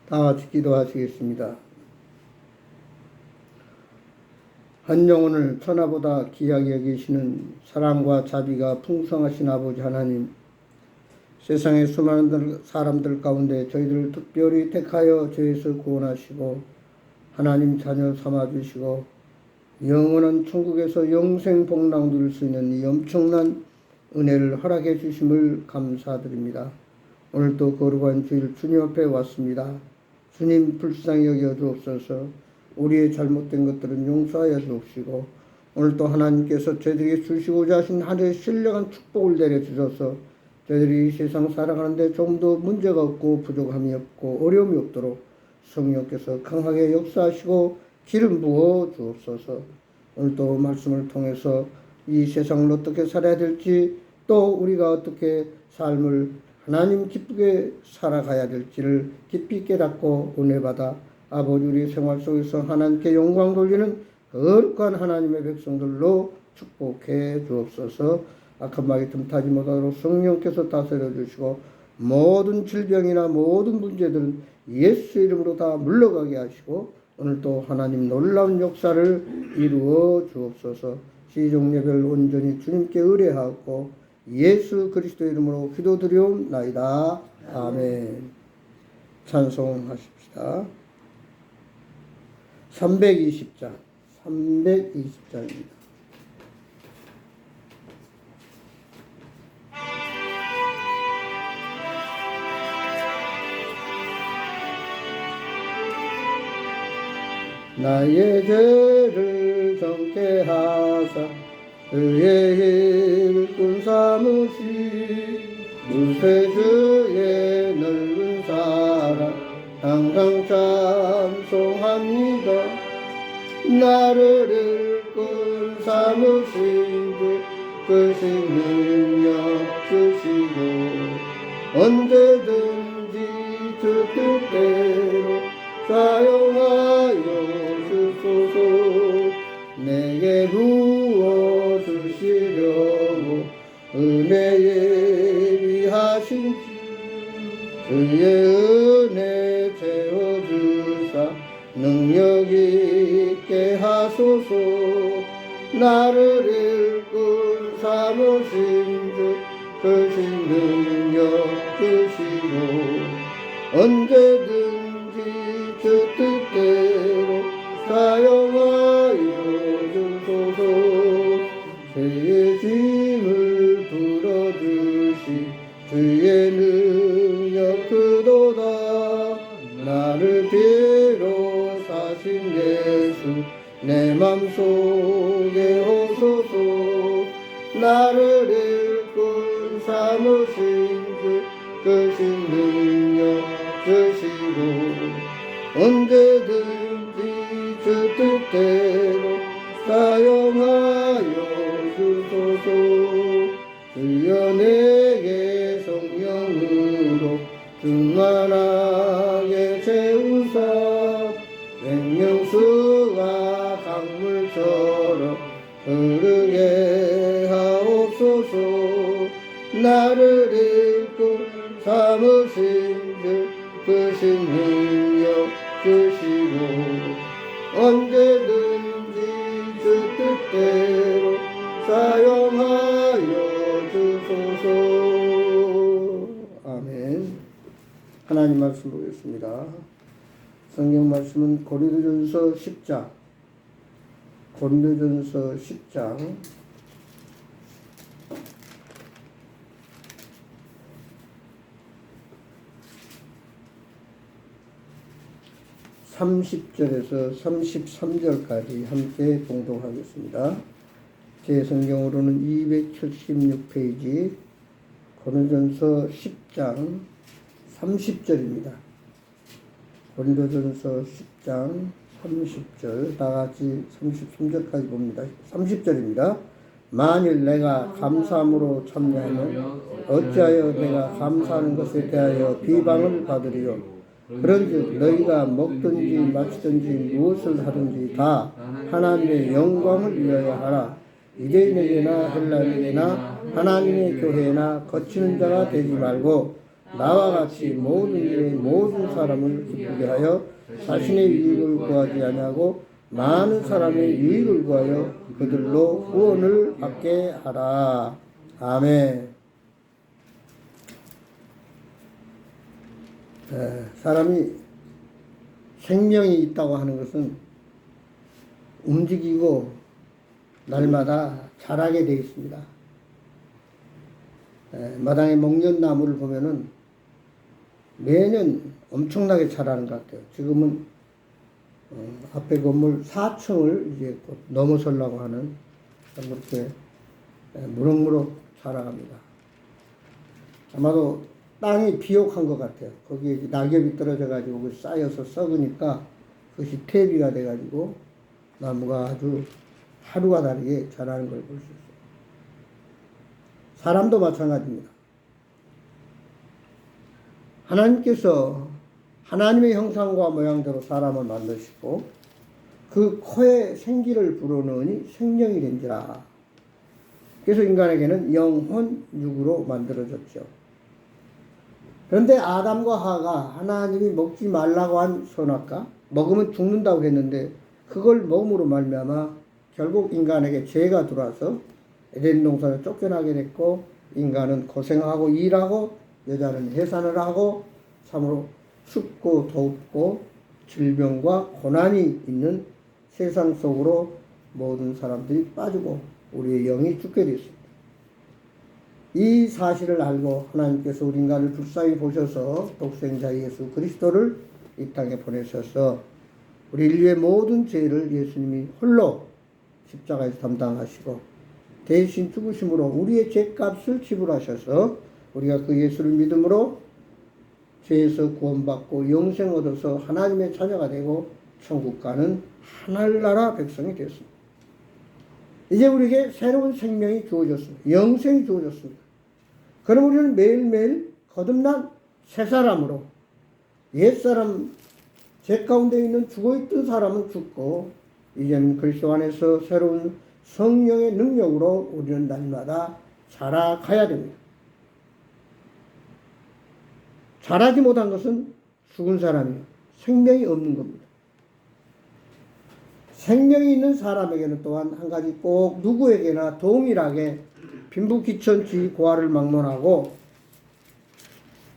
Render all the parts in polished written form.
다 같이 기도하시겠습니다. 한 영혼을 천하보다 귀하게 여기시는 사랑과 자비가 풍성하신 아버지 하나님, 세상의 수많은 사람들 가운데 저희들을 특별히 택하여 죄에서 구원하시고 하나님 자녀 삼아주시고 영원한 천국에서 영생 복락 누릴 수 있는 이 엄청난 은혜를 허락해 주심을 감사드립니다. 오늘도 거룩한 주일 주님 앞에 왔습니다. 주님 불쌍히 여겨 주옵소서. 우리의 잘못된 것들은 용서하여 주옵시고 오늘도 하나님께서 저희들에게 주시고자 하신 하늘의 신령한 축복을 내려주셔서 저희들이 이 세상 살아가는데 좀 더 문제가 없고 부족함이 없고 어려움이 없도록 성령께서 강하게 역사하시고 기름 부어 주옵소서. 오늘도 말씀을 통해서 이 세상을 어떻게 살아야 될지 또 우리가 어떻게 삶을 하나님 기쁘게 살아가야 될지를 깊이 깨닫고 은혜받아 아버지 우리 생활 속에서 하나님께 영광 돌리는 거룩한 하나님의 백성들로 축복해 주옵소서. 악한 마귀 틈타지 못하도록 성령께서 다스려 주시고 모든 질병이나 모든 문제들은 예수 이름으로 다 물러가게 하시고 오늘도 하나님 놀라운 역사를 이루어 주옵소서. 시종 예배를 온전히 주님께 의뢰하고 예수 그리스도 이름으로 기도드리옵나이다. 아멘. 찬송하십시다. 320장 320장입니다. 나의 죄를 정케 하사 그의 일꾼 삼으시 무쇠주의 넓은 사랑 항상 찬송합니다. 나를 일꾼 삼으신 주 크신 능력 주시고 언제든지 주 뜻대로 사용하여 주소서. 내게 부어주시려고 은혜에 위하신 주의 은혜 채워주사 능력 있게 하소서. 나를 일꾼 삼으신 주 크신 능력 주시고 언제든지 주 뜻대로 사용하여 주소서. 죄의 짐을 풀어주시 주의 능력 크도다. 나를 비로 사신 예수 내 맘속에 오소서. 나를 일꾼 삼으신 주 크신 능력 주시고 언제든지 주 뜻대로 사용하여 주소서. 주여 내게 성령으로 충만하게 채우사 생명수가 강물처럼 흐르게 하옵소서. 나를 일꾼 삼으신 주 크신 능력 주시고 언제든지 주 뜻대로 사용하여 주소서. 아멘. 하나님 말씀 보겠습니다. 성경 말씀은 고린도전서 10장 고린도전서 10장 30절에서 33절까지 함께 봉독하겠습니다. 제 성경으로는 276페이지 고린도전서 10장 30절입니다. 고린도전서 10장 30절 다같이 33절까지 봅니다. 30절입니다. 만일 내가 감사함으로 참여하면 어찌하여 내가 감사하는 것에 대하여 비방을 받으리요. 그런즉 너희가 먹든지 마시든지 무엇을 하든지 다 하나님의 영광을 위하여 하라. 유대인에게나 헬라인에게나 하나님의 교회나 거치는 자가 되지 말고 나와 같이 모든 일에 모든 사람을 기쁘게 하여 자신의 유익을 구하지 아니하고 많은 사람의 유익을 구하여 그들로 구원을 받게 하라. 아멘. 사람이 생명이 있다고 하는 것은 움직이고 날마다 자라게 되어 있습니다. 마당에 목련나무를 보면은 매년 엄청나게 자라는 것 같아요. 지금은 앞에 건물 4층을 이제 곧 넘어서려고 하는 그렇게 무럭무럭 자라갑니다. 아마도 땅이 비옥한 것 같아요. 거기에 낙엽이 떨어져가지고 쌓여서 썩으니까 그것이 퇴비가 돼가지고 나무가 아주 하루가 다르게 자라는 걸 볼 수 있어요. 사람도 마찬가지입니다. 하나님께서 하나님의 형상과 모양대로 사람을 만드시고 그 코에 생기를 불어넣으니 생명이 된지라. 그래서 인간에게는 영혼 육으로 만들어졌죠. 그런데 아담과 하가 하나님이 먹지 말라고 한 선악과 먹으면 죽는다고 했는데 그걸 먹음으로 말미암아 결국 인간에게 죄가 들어와서 에덴 동산을 쫓겨나게 됐고 인간은 고생하고 일하고 여자는 해산을 하고 참으로 춥고 덥고 질병과 고난이 있는 세상 속으로 모든 사람들이 빠지고 우리의 영이 죽게 됐습니다. 이 사실을 알고 하나님께서 우리 인간을 불쌍히 보셔서 독생자 예수 그리스도를 이 땅에 보내셔서 우리 인류의 모든 죄를 예수님이 홀로 십자가에서 담당하시고 대신 죽으심으로 우리의 죄값을 지불하셔서 우리가 그 예수를 믿음으로 죄에서 구원받고 영생 얻어서 하나님의 자녀가 되고 천국 가는 하늘나라 백성이 되었습니다. 이제 우리에게 새로운 생명이 주어졌습니다. 영생이 주어졌습니다. 그럼 우리는 매일매일 거듭난 새 사람으로 옛사람 죄 가운데 있는 죽어있던 사람은 죽고 이제는 그리스도 안에서 새로운 성령의 능력으로 우리는 날마다 자라가야 됩니다. 자라지 못한 것은 죽은 사람이요. 생명이 없는 겁니다. 생명이 있는 사람에게는 또한 한 가지 꼭 누구에게나 동일하게 빈부귀천주의 고아를 막론하고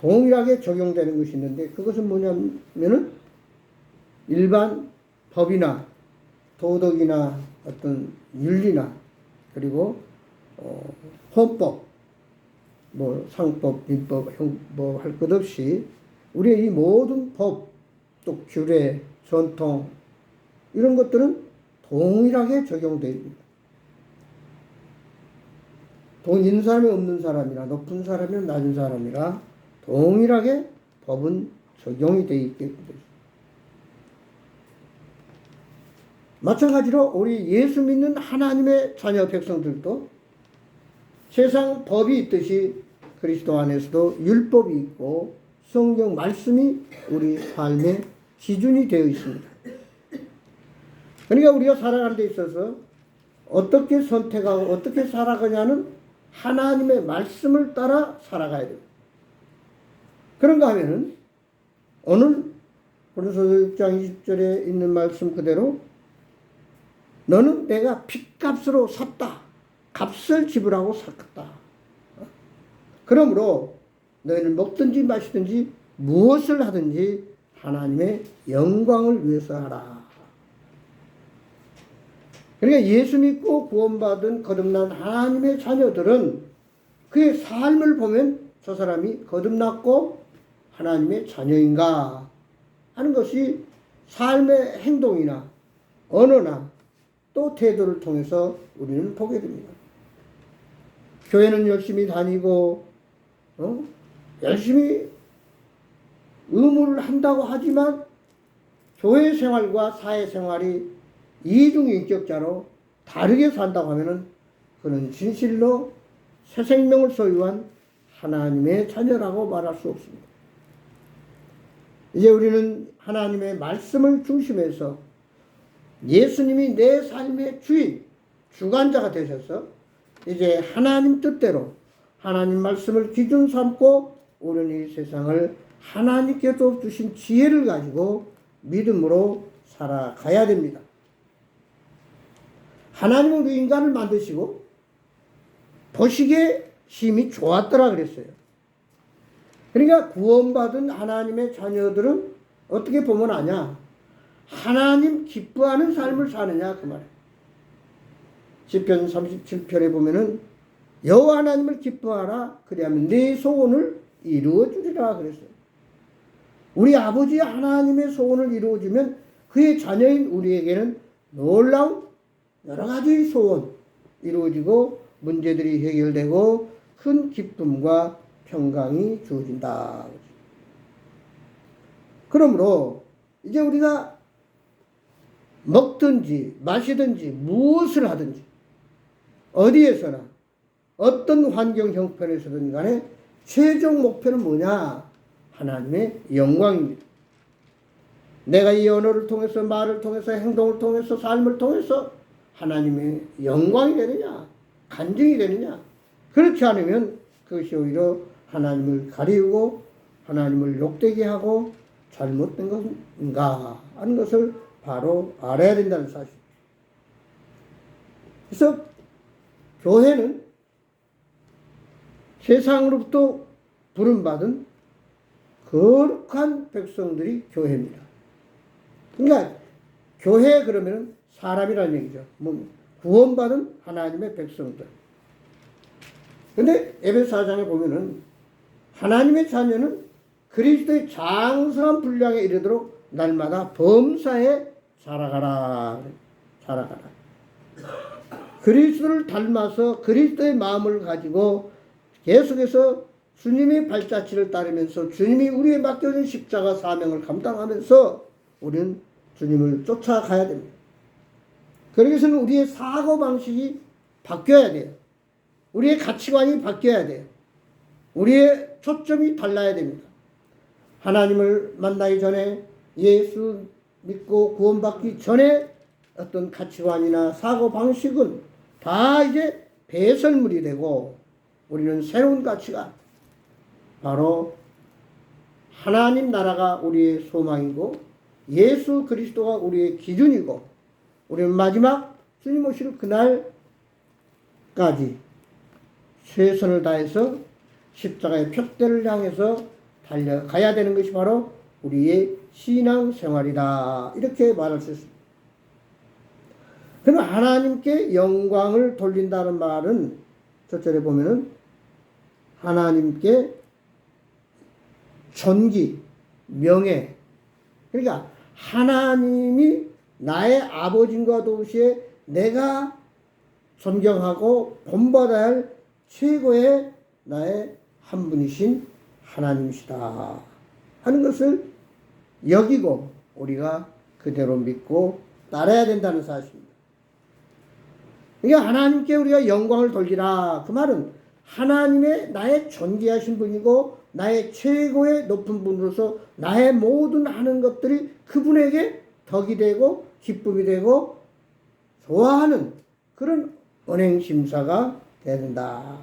동일하게 적용되는 것이 있는데 그것은 뭐냐면은 일반 법이나 도덕이나 어떤 윤리나 그리고 헌법 상법, 민법, 뭐 할 것 없이 우리의 이 모든 법, 또 규례, 전통 이런 것들은 동일하게 적용됩니다. 돈 있는 사람이 없는 사람이나 높은 사람이나 낮은 사람이나 동일하게 법은 적용이 되어 있게 됩니다. 마찬가지로 우리 예수 믿는 하나님의 자녀 백성들도 세상 법이 있듯이 그리스도 안에서도 율법이 있고 성경 말씀이 우리 삶의 기준이 되어 있습니다. 그러니까 우리가 살아가는 데 있어서 어떻게 선택하고 어떻게 살아가냐는 하나님의 말씀을 따라 살아가야 됩니다. 그런가 하면은 오늘 고린도서 6장 20절에 있는 말씀 그대로 너는 내가 핏값으로 샀다. 값을 지불하고 샀다. 그러므로 너희는 먹든지 마시든지 무엇을 하든지 하나님의 영광을 위해서 하라. 그러니까 예수 믿고 구원받은 거듭난 하나님의 자녀들은 그의 삶을 보면 저 사람이 거듭났고 하나님의 자녀인가 하는 것이 삶의 행동이나 언어나 또 태도를 통해서 우리는 보게 됩니다. 교회는 열심히 다니고 열심히 의무를 한다고 하지만 교회 생활과 사회 생활이 이중인격자로 다르게 산다고 하면은 그는 진실로 새 생명을 소유한 하나님의 자녀라고 말할 수 없습니다. 이제 우리는 하나님의 말씀을 중심해서 예수님이 내 삶의 주인, 주관자가 되셔서 이제 하나님 뜻대로 하나님 말씀을 기준 삼고 우리는 이 세상을 하나님께서 주신 지혜를 가지고 믿음으로 살아가야 됩니다. 하나님은 우리 인간을 만드시고 보시기에 힘이 좋았더라 그랬어요. 그러니까 구원받은 하나님의 자녀들은 어떻게 보면 아냐? 하나님 기뻐하는 삶을 사느냐 그 말이에요. 시편 37편에 보면은 여호와 하나님을 기뻐하라 그리하면 네 소원을 이루어 주리라 그랬어요. 우리 아버지 하나님의 소원을 이루어주면 그의 자녀인 우리에게는 놀라운 여러 가지 소원 이루어지고 문제들이 해결되고 큰 기쁨과 평강이 주어진다. 그러므로 이제 우리가 먹든지 마시든지 무엇을 하든지 어디에서나 어떤 환경 형편에서든 간에 최종 목표는 뭐냐? 하나님의 영광입니다. 내가 이 언어를 통해서 말을 통해서 행동을 통해서 삶을 통해서 하나님의 영광이 되느냐? 간증이 되느냐? 그렇지 않으면 그것이 오히려 하나님을 가리우고 하나님을 욕되게 하고 잘못된 것인가 하는 것을 바로 알아야 된다는 사실. 그래서 교회는 세상으로부터 부름받은 거룩한 백성들이 교회입니다. 그러니까 교회 그러면 사람이라는 얘기죠. 구원받은 하나님의 백성들. 근데 에베소 4장에 보면은 하나님의 자녀는 그리스도의 장성한 분량에 이르도록 날마다 범사에 자라가라. 자라가라. 그리스도를 닮아서 그리스도의 마음을 가지고 계속해서 주님의 발자취를 따르면서 주님이 우리에 맡겨진 십자가 사명을 감당하면서 우리는 주님을 쫓아가야 됩니다. 그러기 위해서는 우리의 사고방식이 바뀌어야 돼요. 우리의 가치관이 바뀌어야 돼요. 우리의 초점이 달라야 됩니다. 하나님을 만나기 전에 예수 믿고 구원받기 전에 어떤 가치관이나 사고방식은 다 이제 배설물이 되고 우리는 새로운 가치가 바로 하나님 나라가 우리의 소망이고 예수 그리스도가 우리의 기준이고 우리는 마지막 주님 오실 그날까지 최선을 다해서 십자가의 푯대를 향해서 달려가야 되는 것이 바로 우리의 신앙생활이다. 이렇게 말할 수 있습니다. 그러면 하나님께 영광을 돌린다는 말은 저절에 보면은 하나님께 존귀, 명예, 그러니까 하나님이 나의 아버지인과 동시에 내가 존경하고 본받아야 할 최고의 나의 한 분이신 하나님이시다 하는 것을 여기고 우리가 그대로 믿고 따라야 된다는 사실입니다. 그러니까 하나님께 우리가 영광을 돌리라. 그 말은 하나님의 나의 존귀하신 분이고 나의 최고의 높은 분으로서 나의 모든 하는 것들이 그분에게 덕이 되고 기쁨이 되고 좋아하는 그런 언행심사가 된다.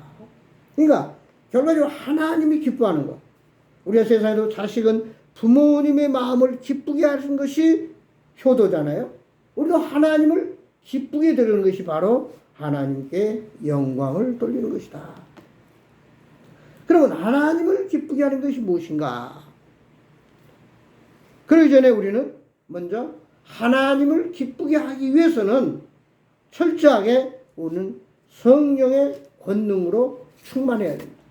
그러니까 결과적으로 하나님이 기뻐하는 것. 우리가 세상에도 자식은 부모님의 마음을 기쁘게 하는 것이 효도잖아요. 우리도 하나님을 기쁘게 드리는 것이 바로 하나님께 영광을 돌리는 것이다. 그러면 하나님을 기쁘게 하는 것이 무엇인가? 그러기 전에 우리는 먼저 하나님을 기쁘게 하기 위해서는 철저하게 우리는 성령의 권능으로 충만해야 됩니다.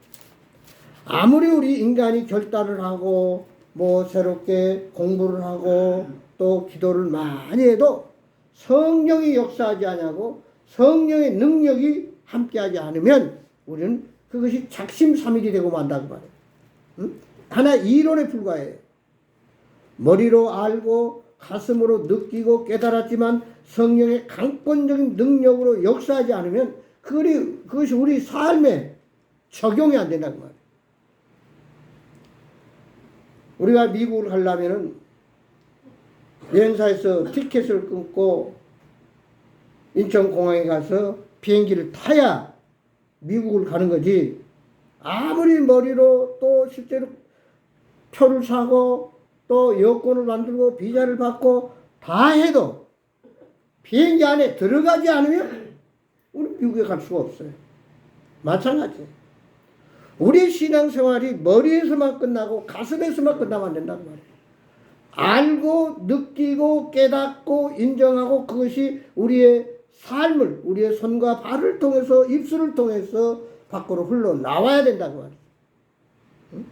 아무리 우리 인간이 결단을 하고 새롭게 공부를 하고 또 기도를 많이 해도 성령이 역사하지 않냐고 성령의 능력이 함께하지 않으면 우리는 그것이 작심삼일이 되고 만다고 말해요. 응? 하나 이론에 불과해요. 머리로 알고 가슴으로 느끼고 깨달았지만 성령의 강권적인 능력으로 역사하지 않으면 그것이 우리 삶에 적용이 안 된다고 말해요. 우리가 미국을 가려면은 여행사에서 티켓을 끊고 인천공항에 가서 비행기를 타야 미국을 가는 거지. 아무리 머리로 또 실제로 표를 사고 또 여권을 만들고 비자를 받고 다 해도 비행기 안에 들어가지 않으면 우리 미국에 갈 수가 없어요. 마찬가지. 우리 신앙생활이 머리에서만 끝나고 가슴에서만 끝나면 안 된다는 말이에요. 알고 느끼고 깨닫고 인정하고 그것이 우리의 삶을 우리의 손과 발을 통해서 입술을 통해서 밖으로 흘러나와야 된다고 말이에요.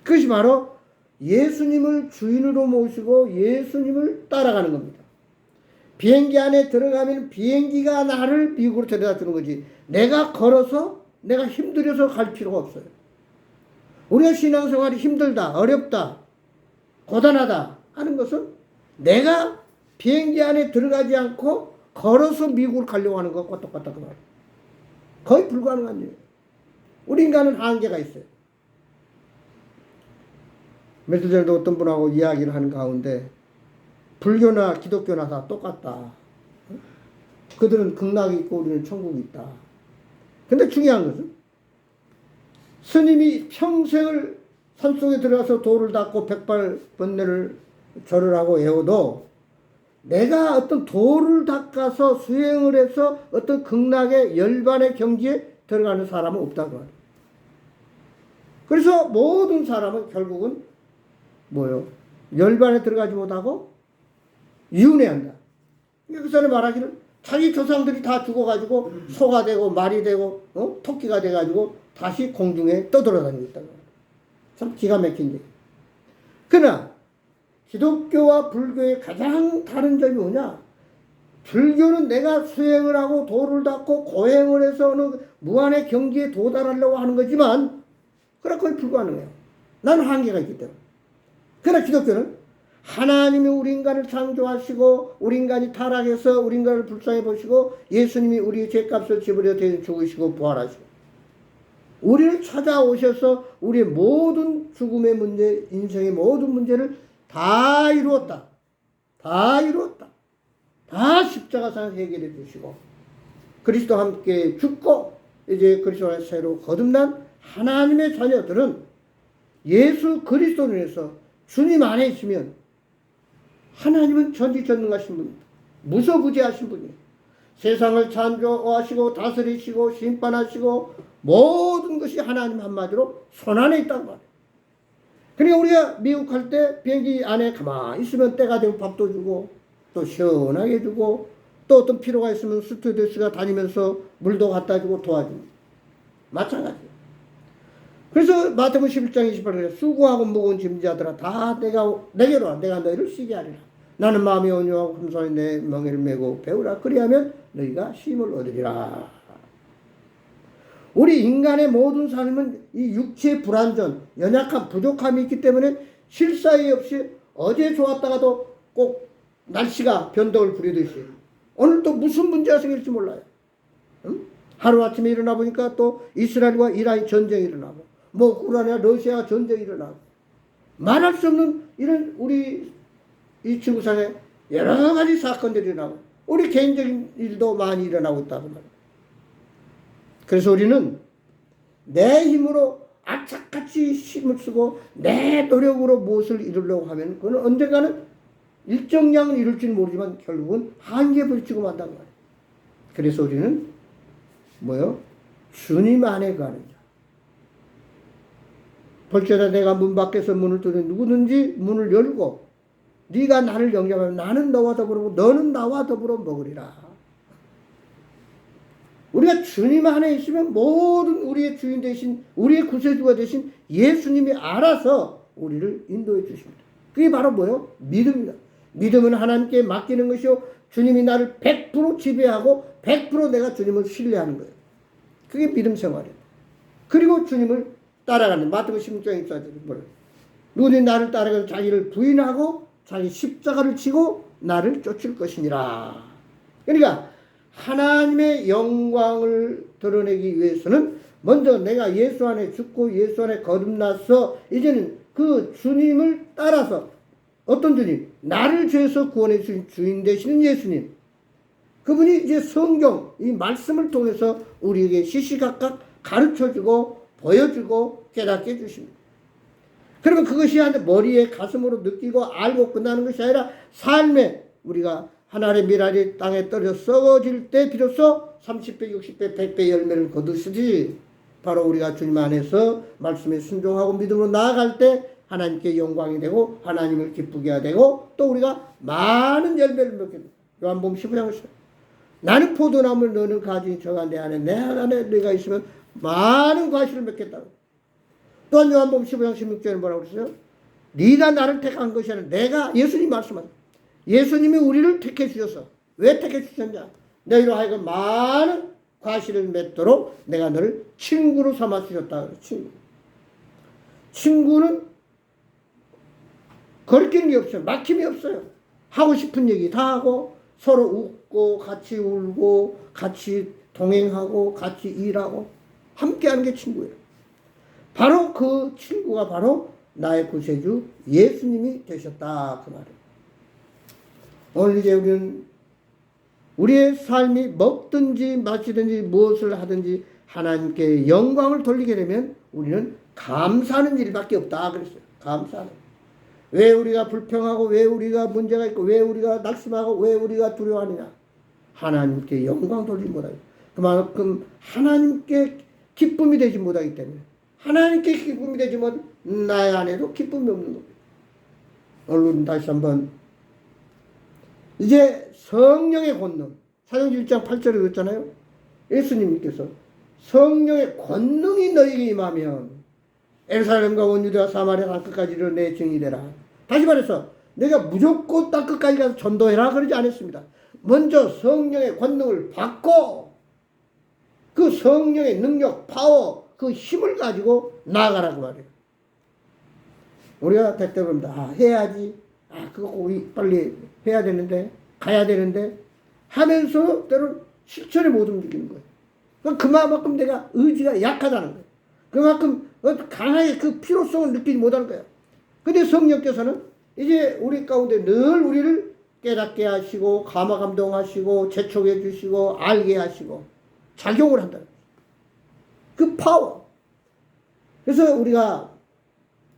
그것이 바로 예수님을 주인으로 모시고 예수님을 따라가는 겁니다. 비행기 안에 들어가면 비행기가 나를 미국으로 데려다 주는 거지 내가 걸어서 내가 힘들어서 갈 필요가 없어요. 우리가 신앙생활이 힘들다 어렵다 고단하다 하는 것은 내가 비행기 안에 들어가지 않고 걸어서 미국을 가려고 하는 것과 똑같다 그 말이에요. 거의 불가능한 일이에요. 우리 인간은 한계가 있어요. 며칠 전에도 어떤 분하고 이야기를 하는 가운데 불교나 기독교나 다 똑같다. 그들은 극락이 있고 우리는 천국이 있다. 근데 중요한 것은 스님이 평생을 산속에 들어가서 돌을 닦고 백발번뇌를 절을 하고 애워도 내가 어떤 돌을 닦아서 수행을 해서 어떤 극락의 열반의 경지에 들어가는 사람은 없다고 말이에요. 그래서 모든 사람은 결국은 뭐요? 열반에 들어가지 못하고 윤회한다. 그 사람이 말하기를 자기 조상들이 다 죽어가지고 소가 되고 말이 되고 토끼가 돼가지고 다시 공중에 떠돌아다니고 있다고. 참 기가 막힌 얘기. 그러나 기독교와 불교의 가장 다른 점이 뭐냐? 불교는 내가 수행을 하고 도를 닦고 고행을 해서 어느 무한의 경지에 도달하려고 하는 거지만 그러나 거의 불가능해요. 나는 한계가 있기 때문에. 그러나 기독교는 하나님이 우리 인간을 창조하시고 우리 인간이 타락해서 우리 인간을 불쌍히 보시고 예수님이 우리의 죄값을 지불해 대신 죽으시고 부활하시고 우리를 찾아오셔서 우리의 모든 죽음의 문제, 인생의 모든 문제를 다 이루었다. 다 이루었다. 다 십자가상 해결해 주시고 그리스도와 함께 죽고 이제 그리스도와 새로 거듭난 하나님의 자녀들은 예수 그리스도로 인해서 주님 안에 있으면 하나님은 전지전능하신 분입니다. 무소부지하신 분이에요. 세상을 창조하시고 다스리시고 심판하시고 모든 것이 하나님 한마디로 손안에 있다고 말해요. 그러니까 우리가 미국 갈 때 비행기 안에 가만히 있으면 때가 되면 밥도 주고 또 시원하게 주고 또 어떤 필요가 있으면 스튜어디스가 다니면서 물도 갖다 주고 도와줍니다. 마찬가지예요. 그래서 마태복음 11장 28절에 수고하고 무거운 짐자들아 다 내게로 와 내가 너희를 쉬게 하리라. 나는 마음이 온유하고 겸손히 내 멍에를 메고 배우라. 그리하면 너희가 쉼을 얻으리라. 우리 인간의 모든 삶은 이 육체의 불완전, 연약함, 부족함이 있기 때문에 쉴 사이 없이 어제 좋았다가도 꼭 날씨가 변덕을 부리듯이 오늘 또 무슨 문제가 생길지 몰라요. 응? 하루아침에 일어나 보니까 또 이스라엘과 이란이 전쟁이 일어나고 뭐 우크라이나 러시아 전쟁이 일어나고 말할 수 없는 이런 우리 이 지구상에 여러 가지 사건들이 일어나고 우리 개인적인 일도 많이 일어나고 있다고 말합니다. 그래서 우리는 내 힘으로 악착같이 힘을 쓰고 내 노력으로 무엇을 이루려고 하면 그건 언젠가는 일정량은 이룰지는 모르지만 결국은 한계에 부딪히고 만다는 거예요. 그래서 우리는 뭐요? 주님 안에 가는 자. 볼지어다 내가 문 밖에서 문을 두드려 누구든지 문을 열고 네가 나를 영접하면 나는 너와 더불어 먹고 너는 나와 더불어 먹으리라. 우리가 주님 안에 있으면 모든 우리의 주인 되신 우리의 구세주가 되신 예수님이 알아서 우리를 인도해 주십니다. 그게 바로 뭐예요? 믿음이다. 믿음은 하나님께 맡기는 것이요 주님이 나를 100% 지배하고 100% 내가 주님을 신뢰하는 거예요. 그게 믿음 생활이에요. 그리고 주님을 따라가는 마태복음 16장 24절에 뭐래요? 누구든지 나를 따라가서 자기를 부인하고 자기 십자가를 지고 나를 쫓을 것이니라. 그러니까 하나님의 영광을 드러내기 위해서는 먼저 내가 예수 안에 죽고 예수 안에 거듭나서 이제는 그 주님을 따라서 어떤 주님? 나를 죄에서 구원해 주신 주인 되시는 예수님. 그분이 이제 성경 이 말씀을 통해서 우리에게 시시각각 가르쳐주고 보여주고 깨닫게 해주십니다. 그러면 그것이 머리에 가슴으로 느끼고 알고 끝나는 것이 아니라 삶에 우리가 하나님의 미랄이 땅에 떨어져 썩어질 때 비로소 30배, 60배, 100배 열매를 거두시지 바로 우리가 주님 안에서 말씀에 순종하고 믿음으로 나아갈 때 하나님께 영광이 되고 하나님을 기쁘게 되고 또 우리가 많은 열매를 맺게 됩니다. 요한복음 15장을 나는 포도나무를 너는 가지니 저가 내 안에 내 안에 내가 있으면 많은 과실을 맺겠다. 또한 요한복음 15장 16절에 뭐라고 그랬어요? 네가 나를 택한 것이 아니라 내가 예수님 말씀하세요. 예수님이 우리를 택해 주셔서 왜 택해 주셨냐? 너희로 하여금 많은 과실을 맺도록 내가 너를 친구로 삼아 주셨다. 친구는 거리끼는 게 없어요. 막힘이 없어요. 하고 싶은 얘기 다 하고 서로 웃고 같이 울고 같이 동행하고 같이 일하고 함께하는 게 친구예요. 바로 그 친구가 바로 나의 구세주 예수님이 되셨다 그 말이에요. 오늘 이제 우리는 우리의 삶이 먹든지 마시든지 무엇을 하든지 하나님께 영광을 돌리게 되면 우리는 감사하는 일밖에 없다 그랬어요. 감사하는. 왜 우리가 불평하고 왜 우리가 문제가 있고 왜 우리가 낙심하고 왜 우리가 두려워하느냐. 하나님께 영광 돌리지 못하고 그만큼 하나님께 기쁨이 되지 못하기 때문에 하나님께 기쁨이 되지 못 나의 안에도 기쁨이 없는 겁니다. 오늘은 다시 한번 이제 성령의 권능 사도행전 1장 8절에 그랬잖아요. 예수님께서 성령의 권능이 너에게 임하면 예루살렘과 온 유대와 사마리아 땅끝까지 이르러 내 증인이 되라. 다시 말해서 내가 무조건 땅끝까지 가서 전도해라 그러지 않았습니다. 먼저 성령의 권능을 받고 그 성령의 능력, 파워, 그 힘을 가지고 나아가라고 말해요. 우리가 때때로 해야지. 그거 우리 빨리 해야 되는데 가야 되는데 하면서 때로 실천에 못 움직이는 거예요. 그만큼 내가 의지가 약하다는 거예요. 그만큼 강하게 그 필요성을 느끼지 못하는 거예요. 근데 성령께서는 이제 우리 가운데 늘 우리를 깨닫게 하시고 감화감동하시고 재촉해 주시고 알게 하시고 작용을 한다는 거예요. 그 파워. 그래서 우리가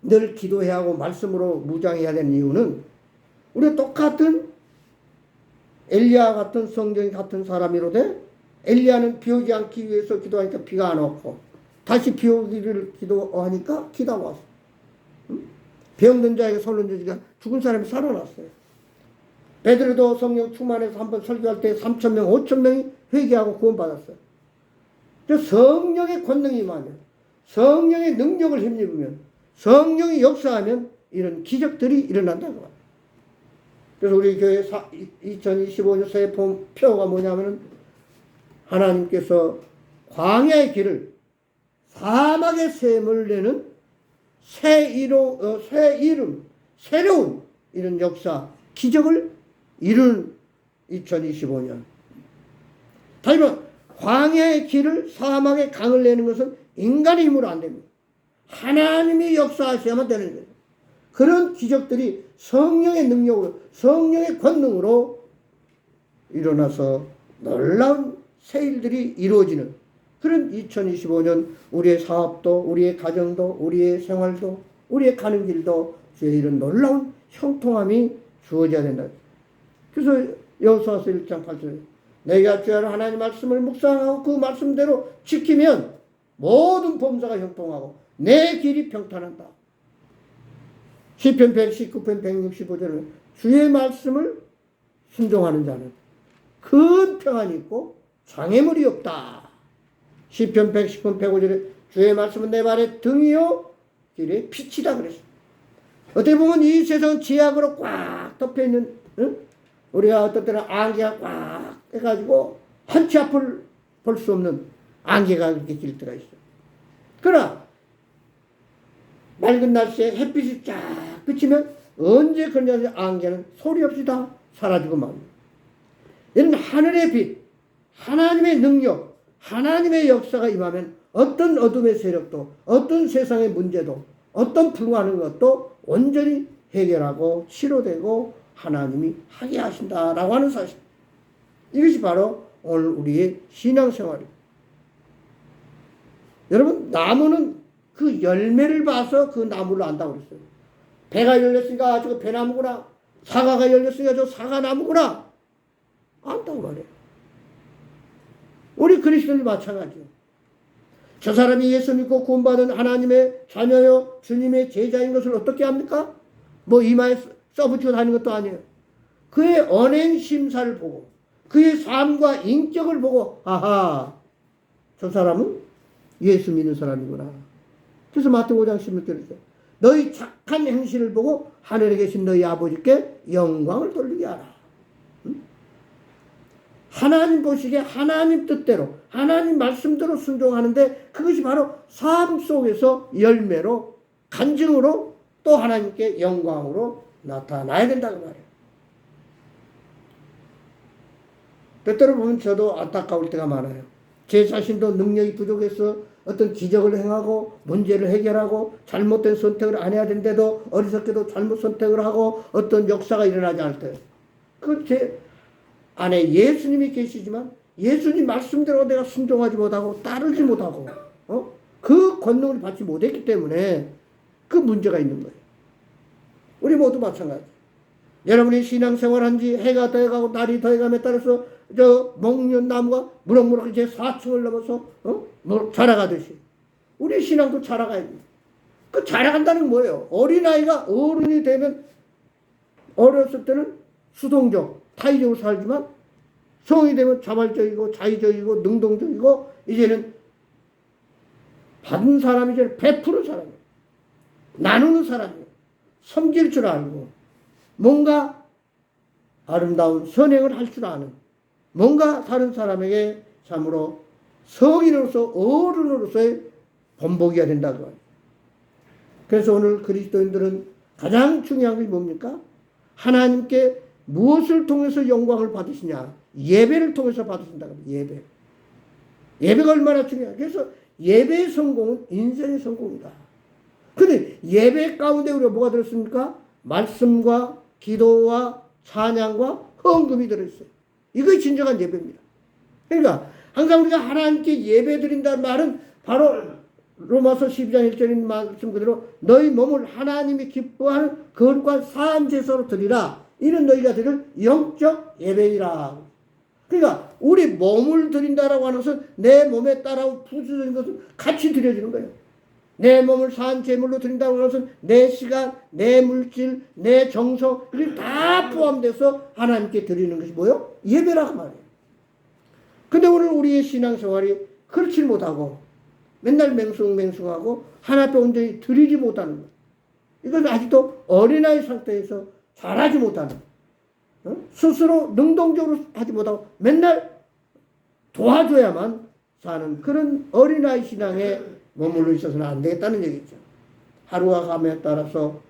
늘 기도해야 하고 말씀으로 무장해야 되는 이유는 우리가 똑같은 엘리야 같은 성경 같은 사람이로되 엘리야는 비 오지 않기 위해서 기도하니까 비가 안 왔고 다시 비 오기를 기도하니까 비가 왔어. 병든 자에게 손을 주니까 죽은 사람이 살아났어요. 베드로도 성령 충만해서 한번 설교할 때 3,000명, 5,000명이 회개하고 구원받았어요. 성령의 권능이 임하면 성령의 능력을 힘입으면 성령이 역사하면 이런 기적들이 일어난다고 합니다. 그래서 우리 교회 2025년 새해 표가 뭐냐면은 하나님께서 광야의 길을 사막의 샘을 내는 새 이름, 새로운 이런 역사, 기적을 이룬 2025년. 다시 말해 광야의 길을 사막의 강을 내는 것은 인간의 힘으로 안 됩니다. 하나님이 역사하셔야만 되는 거예요. 그런 기적들이 성령의 능력으로 성령의 권능으로 일어나서 놀라운 새 일들이 이루어지는 그런 2025년 우리의 사업도 우리의 가정도 우리의 생활도 우리의 가는 길도 주의 이런 놀라운 형통함이 주어져야 된다. 그래서 여호수아서 1장 8절에 내가 주의 하나님 말씀을 묵상하고 그 말씀대로 지키면 모든 범사가 형통하고 내 길이 평탄한다. 시편 119편 165절은 주의 말씀을 순종하는 자는 큰 평안이 있고 장애물이 없다. 시편 110편 105절에 주의 말씀은 내 발의 등이요 길의 빛이다 그랬어요. 어떻게 보면 이 세상은 지약으로 꽉 덮여있는 우리가 어떤 때는 안개가 꽉 해가지고 한치 앞을 볼 수 없는 안개가 이렇게 길 때가 있어요. 그러나 맑은 날씨에 햇빛이 쫙 비치면 언제 그러냐면 안개는 소리 없이 다 사라지고 맙니다. 이런 하늘의 빛, 하나님의 능력, 하나님의 역사가 임하면 어떤 어둠의 세력도 어떤 세상의 문제도 어떤 불가능한 것도 온전히 해결하고 치료되고 하나님이 하게 하신다라고 하는 사실. 이것이 바로 오늘 우리의 신앙생활입니다. 여러분, 나무는 그 열매를 봐서 그 나무를 안다고 그랬어요. 배가 열렸으니까 저거 배나무구나. 사과가 열렸으니까 저 사과나무구나. 안다고 말해요. 우리 그리스도인도 마찬가지예요. 저 사람이 예수 믿고 구원받은 하나님의 자녀요, 주님의 제자인 것을 어떻게 합니까? 뭐 이마에 써붙이고 다니는 것도 아니에요. 그의 언행 심사를 보고 그의 삶과 인격을 보고 아하, 저 사람은 예수 믿는 사람이구나. 그래서 마태복음 5장 16절에 너희 착한 행실을 보고 하늘에 계신 너희 아버지께 영광을 돌리게 하라. 하나님 보시기에 하나님 뜻대로 하나님 말씀대로 순종하는데 그것이 바로 삶 속에서 열매로 간증으로 또 하나님께 영광으로 나타나야 된다고 말이에요. 때때로 보면 저도 안타까울 때가 많아요. 제 자신도 능력이 부족해서 어떤 기적을 행하고 문제를 해결하고 잘못된 선택을 안 해야 되는데도 어리석게도 잘못 선택을 하고 어떤 역사가 일어나지 않을 때 그 제 안에 예수님이 계시지만 예수님 말씀대로 내가 순종하지 못하고 따르지 못하고 그 권능을 받지 못했기 때문에 그 문제가 있는 거예요. 우리 모두 마찬가지. 여러분이 신앙생활 한지 해가 더해가고 날이 더해감에 따라서 저 목련나무가 무럭무럭 이제 4층을 넘어서 자라가듯이 우리 신앙도 자라가야 됩니다. 그 자라간다는 건 뭐예요? 어린아이가 어른이 되면 어렸을 때는 수동적, 타의적으로 살지만 성이 되면 자발적이고 자의적이고 능동적이고 이제는 받은 사람이 이제 베푸는 사람이에요. 나누는 사람이에요. 섬길 줄 알고 뭔가 아름다운 선행을 할 줄 아는 뭔가 다른 사람에게 참으로 성인으로서 어른으로서의 본보기가 된다고 해요. 그래서 오늘 그리스도인들은 가장 중요한 것이 뭡니까? 하나님께 무엇을 통해서 영광을 받으시냐? 예배를 통해서 받으신다고 합니다. 예배. 예배가 얼마나 중요해요. 그래서 예배의 성공은 인생의 성공이다. 근데 예배 가운데 우리가 뭐가 들었습니까? 말씀과 기도와 찬양과 헌금이 들어있어요. 이것이 진정한 예배입니다. 그러니까 항상 우리가 하나님께 예배 드린다는 말은 바로 로마서 12장 1절인 말씀 그대로 너희 몸을 하나님이 기뻐하는 거룩한 사한 제사로 드리라. 이는 너희가 드릴 영적 예배이라. 그러니까 우리 몸을 드린다라고 하는 것은 내 몸에 따라온 부수적인 것을 같이 드려지는 거예요. 내 몸을 사한 제물로 드린다고 하는 것은 내 시간, 내 물질, 내 정성 이게 다 포함돼서 하나님께 드리는 것이 뭐예요? 예배라고 말해요. 근데 오늘 우리의 신앙생활이 그렇지 못하고 맨날 맹숭맹숭하고 하나 앞에 온전히 드리지 못하는 거예요. 이건 아직도 어린아이 상태에서 잘하지 못하는 스스로 능동적으로 하지 못하고 맨날 도와줘야만 사는 그런 어린아이 신앙에 머물러 있어서는 안 되겠다는 얘기죠. 하루가 감에 따라서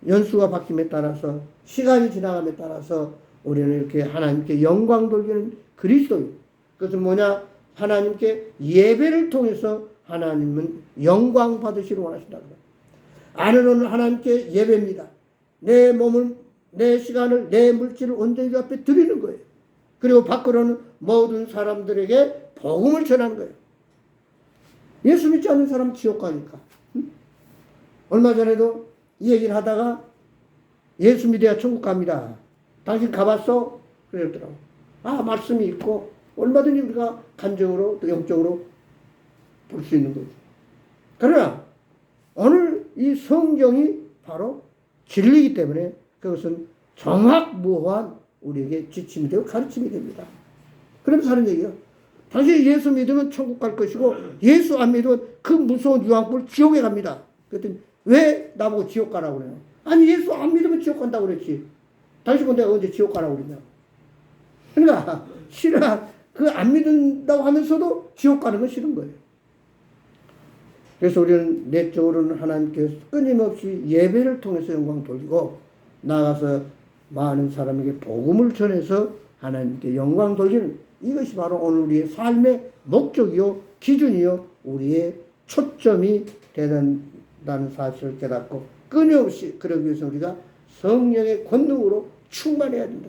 연수가 바뀜에 따라서 시간이 지나감에 따라서 우리는 이렇게 하나님께 영광 돌리는 그리스도인. 그것은 뭐냐? 하나님께 예배를 통해서 하나님은 영광 받으시러 원하신다는 거예요. 아내는 하나님께 예배입니다. 내 몸을, 내 시간을, 내 물질을 온전히 그 앞에 드리는 거예요. 그리고 밖으로는 모든 사람들에게 복음을 전하는 거예요. 예수 믿지 않는 사람 지옥 가니까. 얼마 전에도 이 얘기를 하다가 예수 믿어야 천국 갑니다. 당신 가봤어? 그랬더라고. 아, 말씀이 있고 얼마든지 우리가 감정으로 또 영적으로 볼 수 있는 거죠. 그러나 오늘 이 성경이 바로 진리이기 때문에 그것은 정확무한 우리에게 지침이 되고 가르침이 됩니다. 그러면서 하는 얘기예요. 당신이 예수 믿으면 천국 갈 것이고 예수 안 믿으면 그 무서운 유황불 지옥에 갑니다. 그랬더니 왜 나보고 지옥 가라고 그래요? 아니 예수 안 믿으면 지옥 간다고 그랬지. 당신 내가 언제 지옥 가라고 그랬냐. 그러니까 싫어. 그 안 믿는다고 하면서도 지옥 가는 건 싫은 거예요. 그래서 우리는 내적으로는 하나님께 끊임없이 예배를 통해서 영광 돌리고 나아가서 많은 사람에게 복음을 전해서 하나님께 영광 돌리는 이것이 바로 오늘 우리의 삶의 목적이요 기준이요 우리의 초점이 되는다는 사실을 깨닫고 끊임없이 그러기 위해서 우리가 성령의 권능으로 충만해야 된다.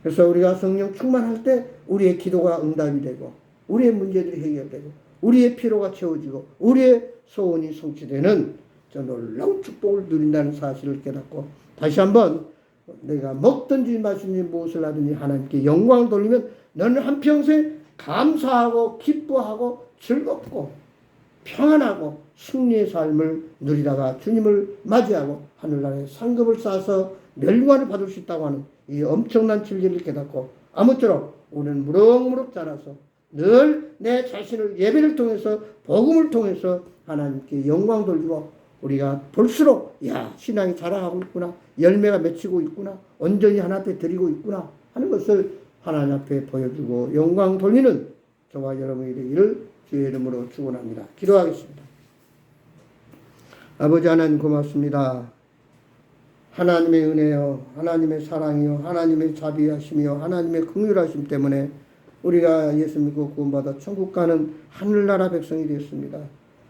그래서 우리가 성령 충만할 때 우리의 기도가 응답이 되고 우리의 문제들이 해결되고 우리의 피로가 채워지고 우리의 소원이 성취되는 저 놀라운 축복을 누린다는 사실을 깨닫고 다시 한번 내가 먹든지 마시든지 무엇을 하든지 하나님께 영광을 돌리면 너는 한평생 감사하고 기뻐하고 즐겁고 평안하고 승리의 삶을 누리다가 주님을 맞이하고 하늘나라에 상급을 쌓아서 멸관을 받을 수 있다고 하는 이 엄청난 진리를 깨닫고 아무쪼록 오늘 무럭무럭 자라서 늘 내 자신을 예배를 통해서 복음을 통해서 하나님께 영광 돌리고 우리가 볼수록 야 신앙이 자라가고 있구나, 열매가 맺히고 있구나, 온전히 하나님 앞에 드리고 있구나 하는 것을 하나님 앞에 보여주고 영광 돌리는 저와 여러분이 되기를 주의 이름으로 축원합니다. 기도하겠습니다. 아버지 하나님 고맙습니다. 하나님의 은혜요, 하나님의 사랑이요, 하나님의 자비하심이요, 하나님의 긍휼하심 때문에 우리가 예수 믿고 구원받아 천국 가는 하늘나라 백성이 되었습니다.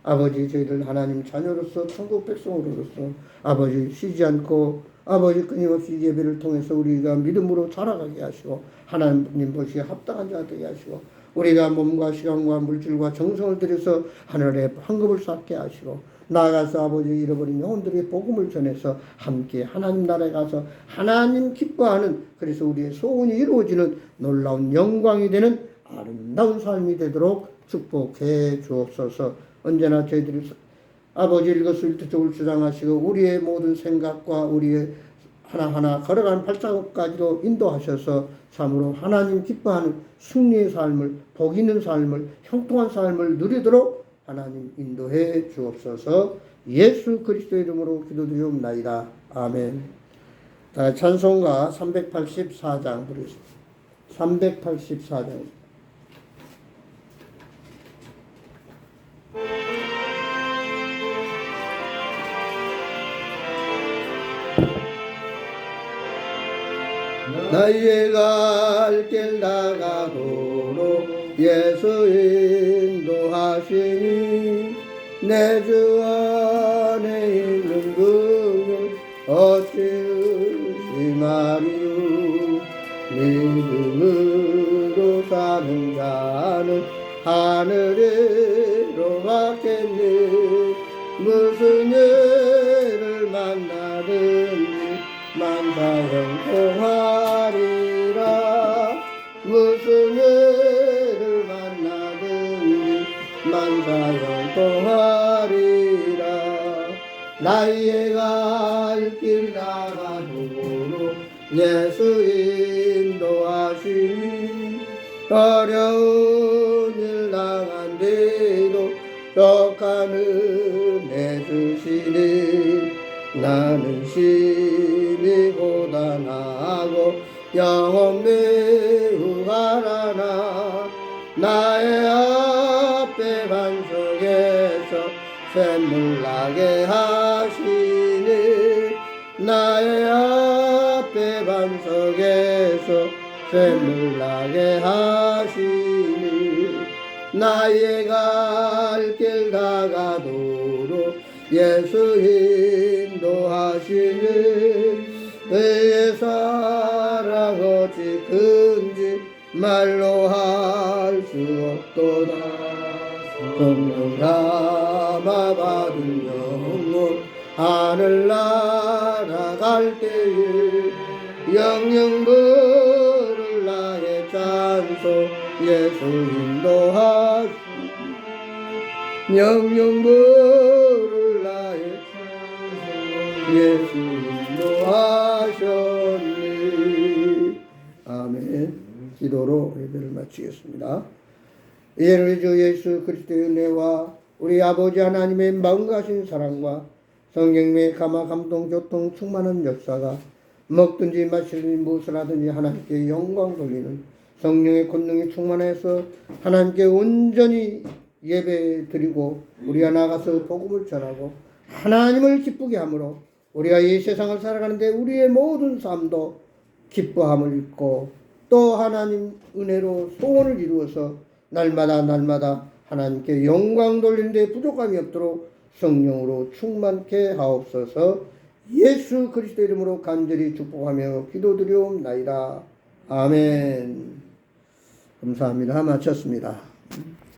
아버지 저희들 하나님 자녀로서 천국 백성으로서 아버지 쉬지 않고 아버지 끊임없이 예배를 통해서 우리가 믿음으로 자라가게 하시고 하나님 보시기에 합당한 자 되게 하시고 우리가 몸과 시간과 물질과 정성을 들여서 하늘에 황금을 쌓게 하시고 나아가서 아버지 잃어버린 영혼들의 복음을 전해서 함께 하나님 나라에 가서 하나님 기뻐하는 그래서 우리의 소원이 이루어지는 놀라운 영광이 되는 아름다운 삶이 되도록 축복해 주옵소서. 언제나 저희들이 아버지 일거수일투족을 주장하시고 우리의 모든 생각과 우리의 하나하나 걸어가는 발자국까지도 인도하셔서 참으로 하나님 기뻐하는 승리의 삶을 복 있는 삶을 형통한 삶을 누리도록 하나님 인도해 주옵소서. 예수 그리스도의 이름으로 기도드리옵나이다. 아멘. 찬송가 384장 부르겠습니다. 384장. 나의 갈 길 나가도록 예수 인도하시니 내 주 안에 있는 그를 어찌 의심하리요. 믿음으로 사는 자는 하늘으로 가겠네. 무슨 일을 만나든지 만사형통하리라. 무슨 일을 만나든지 만사형통하리라. 나의 갈 길 나가도록 예수 인도하시니 어려운 일 당한데도 족한 은혜 주시니 나는 심히 고단하고 영혼 매우 가라나. 나의 앞에 반석에서 샘물 나게 하시니 나의 앞에 반석에서 샘물 나게 하시니 나의 갈 길 다가도록 예수 인도하시니 그의 사랑 어찌 큰지 말로 할 수 없도다. 성령 담아 받은 영혼 하늘나라 갈 때에 영영 부를 나의 찬송 예수 인도하시니 영영 부를 나의 찬송 예수 인도하셨니. 아멘. 기도로 예배를 마치겠습니다. 이제는 우리 주 예수 그리스도의 은혜와 우리 아버지 하나님의 마음 가신 사랑과 성령님의 감화 감동 교통 충만한 역사가 먹든지 마시든지 무엇을 하든지 하나님께 영광 돌리는 성령의 권능이 충만해서 하나님께 온전히 예배 드리고 우리가 나가서 복음을 전하고 하나님을 기쁘게 함으로 우리가 이 세상을 살아가는데 우리의 모든 삶도 기뻐함을 입고 또 하나님 은혜로 소원을 이루어서 날마다 하나님께 영광 돌리는데 부족함이 없도록 성령으로 충만케 하옵소서. 예수 그리스도 이름으로 간절히 축복하며 기도드리옵나이다. 아멘. 감사합니다. 마쳤습니다.